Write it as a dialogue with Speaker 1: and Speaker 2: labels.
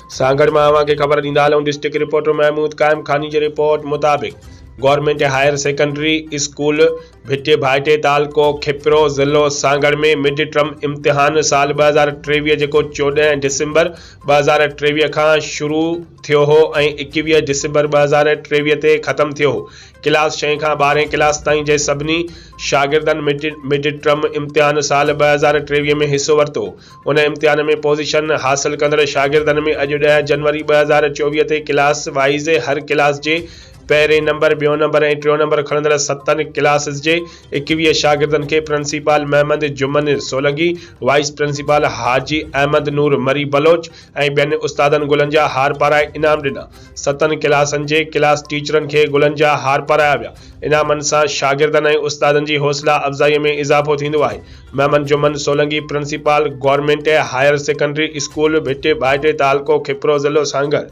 Speaker 1: सांगड़ में अवां खे ख़बर ॾींदा हलूं। डिस्ट्रिक्ट रिपोर्टर महमूद कायम खानी जी रिपोर्ट मुताबिक़ गवर्नमेंट हायर सेकेंडरी स्कूल भिटे भाइटे तालको खिपरो ज़िलो सांगड़ में मिड टर्म इम्तिहान साल 2023 जेको 14 डिसंबर 2023 खां शुरू थियो हो ऐं 21 डिसंबर 2023 ते ख़त्म थियो हो। क्लास 6 खां 12 क्लास ताईं जे सभिनी शागिर्दनि मिड टर्म इम्तिहान साल 2023 में हिस्सो वरितो। उन इम्तिहान में पोज़ीशन हासिल कंदड़ शागिर्दनि में अॼु 10 जनवरी 2024 ते क्लास वाइज़ हर क्लास जे पहिरें नंबर, ॿियों नंबर ऐं टियों नंबर खणंदड़ 7 क्लासिस जे 21 शागिर्दनि खे principal Mohammad Juman Solanki, vice principal Haji Ahmed Noor Mari Baloch ऐं ॿियनि उस्तादनि गुलनि जा हार पाराए इनाम ॾिना। 7 क्लासनि जे क्लास टीचरनि खे गुलनि जा हार पाराया विया। इनामनि सां शागिर्दनि ऐं उस्तादनि जी हौसला अफ़ज़ाईअ में इज़ाफ़ो थींदो आहे। Mohammad Juman Solanki, principal government higher secondary school भिटे भाइटे तालको खिपरो ज़िलो सांगड़।